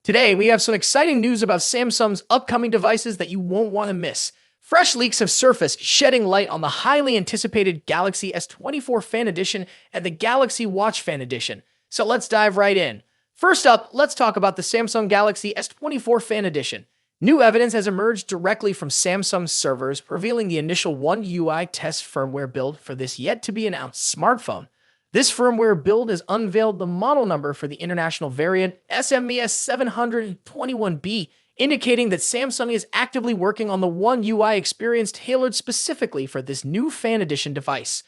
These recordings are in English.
Today, we have some exciting news about Samsung's upcoming devices that you won't want to miss. Fresh leaks have surfaced, shedding light on the highly anticipated Galaxy S24 Fan Edition and the Galaxy Watch Fan Edition. So let's dive right in. First up, let's talk about the Samsung Galaxy S24 Fan Edition. New evidence has emerged directly from Samsung's servers, revealing the initial One UI test firmware build for this yet-to-be-announced smartphone. This firmware build has unveiled the model number for the international variant SMES 721B, indicating that Samsung is actively working on the One UI experience tailored specifically for this new Fan Edition device.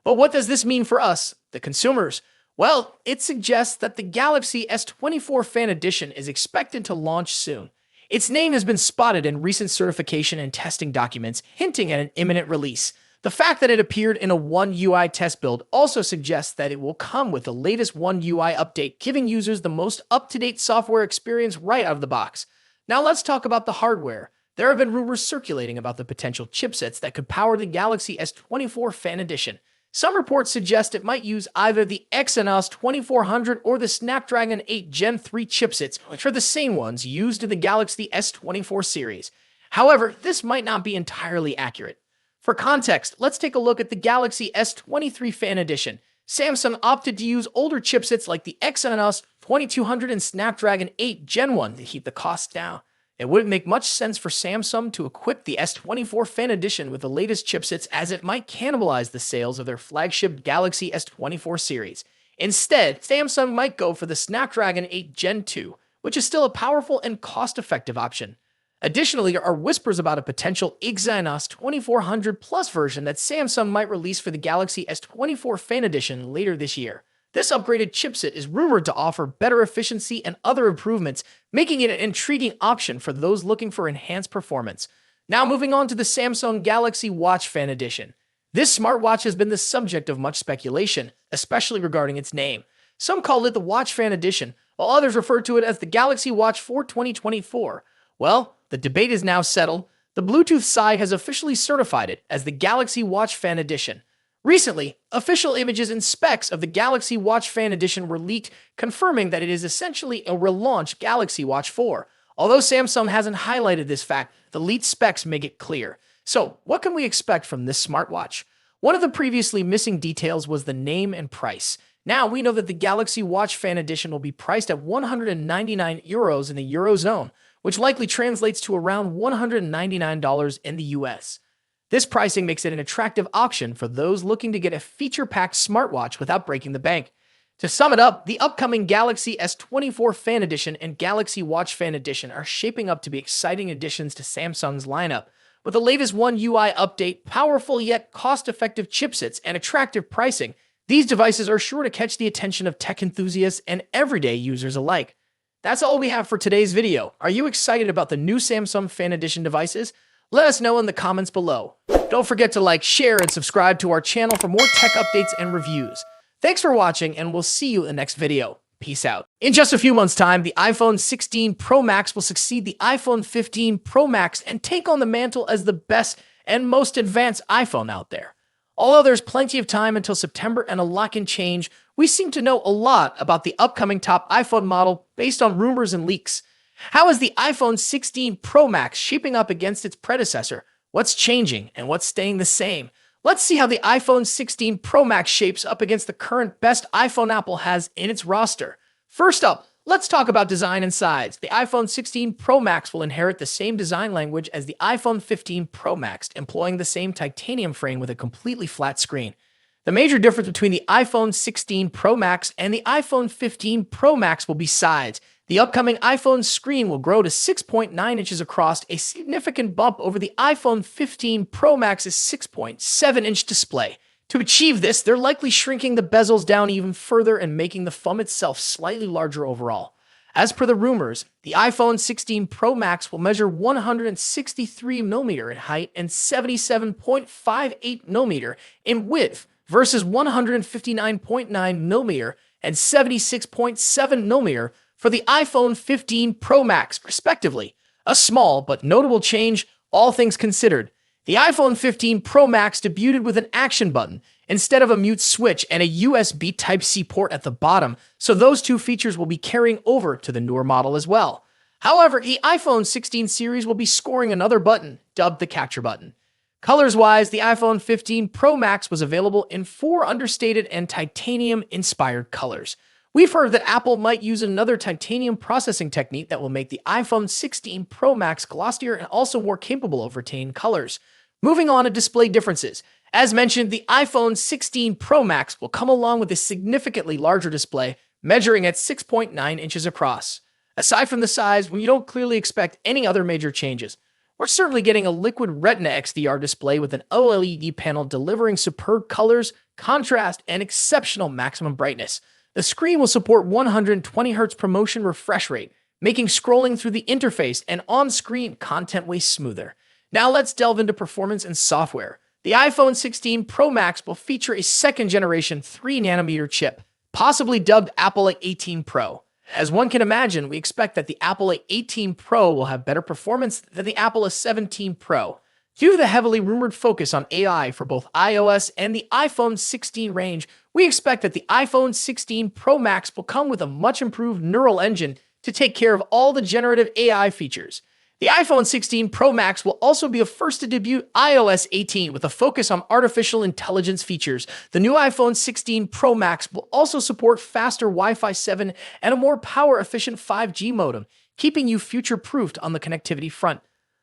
But what does this mean for us, the consumers? Well, it suggests that the Galaxy S24 Fan Edition is expected to launch soon. Its name has been spotted in recent certification and testing documents, hinting at an imminent release. The fact that it appeared in a One UI test build also suggests that it will come with the latest One UI update, giving users the most up-to-date software experience right out of the box. Now let's talk about the hardware. There have been rumors circulating about the potential chipsets that could power the Galaxy S24 Fan Edition. Some reports suggest it might use either the Exynos 2400 or the Snapdragon 8 Gen 3 chipsets, which are the same ones used in the Galaxy S24 series. However, this might not be entirely accurate. For context, let's take a look at the Galaxy S23 Fan Edition. Samsung opted to use older chipsets like the Exynos 2200 and Snapdragon 8 Gen 1 to keep the costs down. It wouldn't make much sense for Samsung to equip the S24 Fan Edition with the latest chipsets, as it might cannibalize the sales of their flagship Galaxy S24 series. Instead, Samsung might go for the Snapdragon 8 Gen 2, which is still a powerful and cost-effective option. Additionally, there are whispers about a potential Exynos 2400 Plus version that Samsung might release for the Galaxy S24 Fan Edition later this year. This upgraded chipset is rumored to offer better efficiency and other improvements, making it an intriguing option for those looking for enhanced performance. Now moving on to the Samsung Galaxy Watch Fan Edition. This smartwatch has been the subject of much speculation, especially regarding its name. Some call it the Watch Fan Edition, while others refer to it as the Galaxy Watch 4 2024. Well, the debate is now settled. The Bluetooth side has officially certified it as the Galaxy Watch Fan Edition. Recently, official images and specs of the Galaxy Watch Fan Edition were leaked, confirming that it is essentially a relaunched Galaxy Watch 4. Although Samsung hasn't highlighted this fact, the leaked specs make it clear. So, what can we expect from this smartwatch? One of the previously missing details was the name and price. Now we know that the Galaxy Watch Fan Edition will be priced at €199 in the Eurozone, which likely translates to around $199 in the US. This pricing makes it an attractive option for those looking to get a feature-packed smartwatch without breaking the bank. To sum it up, the upcoming Galaxy S24 Fan Edition and Galaxy Watch Fan Edition are shaping up to be exciting additions to Samsung's lineup. With the latest One UI update, powerful yet cost-effective chipsets, and attractive pricing, these devices are sure to catch the attention of tech enthusiasts and everyday users alike. That's all we have for today's video. Are you excited about the new Samsung Fan Edition devices? Let us know in the comments below. Don't forget to like, share, and subscribe to our channel for more tech updates and reviews. Thanks for watching, and we'll see you in the next video. Peace out. In just a few months' time, the iPhone 16 Pro Max will succeed the iPhone 15 Pro Max and take on the mantle as the best and most advanced iPhone out there. Although there's plenty of time until September and a lot can change, we seem to know a lot about the upcoming top iPhone model based on rumors and leaks. How is the iPhone 16 Pro Max shaping up against its predecessor? What's changing and what's staying the same? Let's see how the iPhone 16 Pro Max shapes up against the current best iPhone Apple has in its roster. First up, let's talk about design and size. The iPhone 16 Pro Max will inherit the same design language as the iPhone 15 Pro Max, employing the same titanium frame with a completely flat screen. The major difference between the iPhone 16 Pro Max and the iPhone 15 Pro Max will be size. The upcoming iPhone screen will grow to 6.9 inches across, a significant bump over the iPhone 15 Pro Max's 6.7-inch display. To achieve this, they're likely shrinking the bezels down even further and making the phone itself slightly larger overall. As per the rumors, the iPhone 16 Pro Max will measure 163mm in height and 77.58mm in width versus 159.9mm and 76.7mm for the iPhone 15 Pro Max, respectively. A small but notable change, all things considered. The iPhone 15 Pro Max debuted with an action button instead of a mute switch and a USB Type-C port at the bottom, so those two features will be carrying over to the newer model as well. However, the iPhone 16 series will be scoring another button, dubbed the Capture button. Colors-wise, the iPhone 15 Pro Max was available in 4 understated and titanium-inspired colors. We've heard that Apple might use another titanium processing technique that will make the iPhone 16 Pro Max glossier and also more capable of retaining colors. Moving on to display differences. As mentioned, the iPhone 16 Pro Max will come along with a significantly larger display, measuring at 6.9 inches across. Aside from the size, we don't clearly expect any other major changes. We're certainly getting a liquid Retina XDR display with an OLED panel delivering superb colors, contrast, and exceptional maximum brightness. The screen will support 120Hz ProMotion refresh rate, making scrolling through the interface and on-screen content way smoother. Now let's delve into performance and software. The iPhone 16 Pro Max will feature a second-generation 3nm chip, possibly dubbed Apple A18 Pro. As one can imagine, we expect that the Apple A18 Pro will have better performance than the Apple A17 Pro. Due to the heavily rumored focus on AI for both iOS and the iPhone 16 range, we expect that the iPhone 16 Pro Max will come with a much improved neural engine to take care of all the generative AI features. The iPhone 16 Pro Max will also be a first to debut iOS 18 with a focus on artificial intelligence features. The new iPhone 16 Pro Max will also support faster Wi-Fi 7 and a more power-efficient 5G modem, keeping you future-proofed on the connectivity front.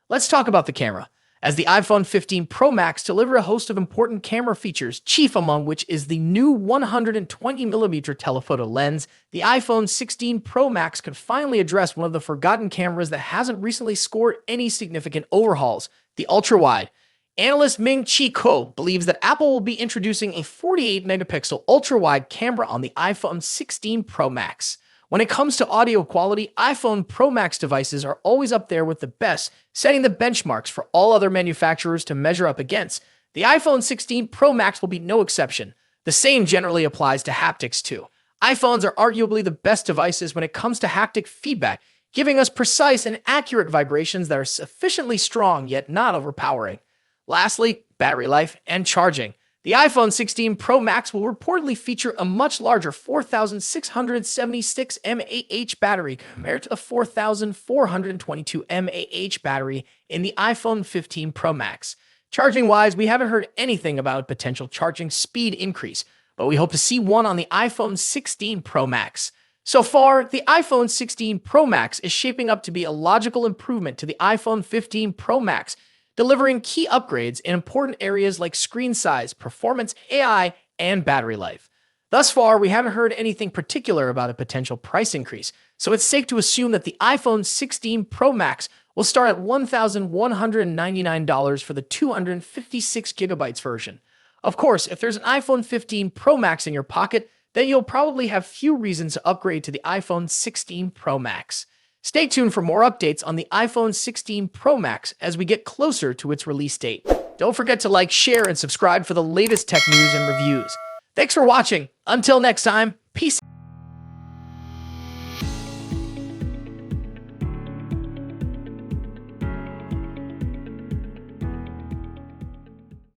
Let's talk about the camera. As the iPhone 15 Pro Max delivers a host of important camera features, chief among which is the new 120mm telephoto lens, the iPhone 16 Pro Max could finally address one of the forgotten cameras that hasn't recently scored any significant overhauls, the ultra-wide. Analyst Ming-Chi Kuo believes that Apple will be introducing a 48-megapixel ultra-wide camera on the iPhone 16 Pro Max. When it comes to audio quality, iPhone Pro Max devices are always up there with the best, setting the benchmarks for all other manufacturers to measure up against. The iPhone 16 Pro Max will be no exception. The same generally applies to haptics too. iPhones are arguably the best devices when it comes to haptic feedback, giving us precise and accurate vibrations that are sufficiently strong yet not overpowering. Lastly, battery life and charging. The iPhone 16 Pro Max will reportedly feature a much larger 4,676 mAh battery compared to the 4,422 mAh battery in the iPhone 15 Pro Max. Charging-wise, we haven't heard anything about a potential charging speed increase, but we hope to see one on the iPhone 16 Pro Max. So far, the iPhone 16 Pro Max is shaping up to be a logical improvement to the iPhone 15 Pro Max, delivering key upgrades in important areas like screen size, performance, AI, and battery life. Thus far, we haven't heard anything particular about a potential price increase, so it's safe to assume that the iPhone 16 Pro Max will start at $1,199 for the 256GB version. Of course, if there's an iPhone 15 Pro Max in your pocket, then you'll probably have few reasons to upgrade to the iPhone 16 Pro Max. Stay tuned for more updates on the iPhone 16 Pro Max as we get closer to its release date. Don't forget to like, share, and subscribe for the latest tech news and reviews. Thanks for watching. Until next time, peace.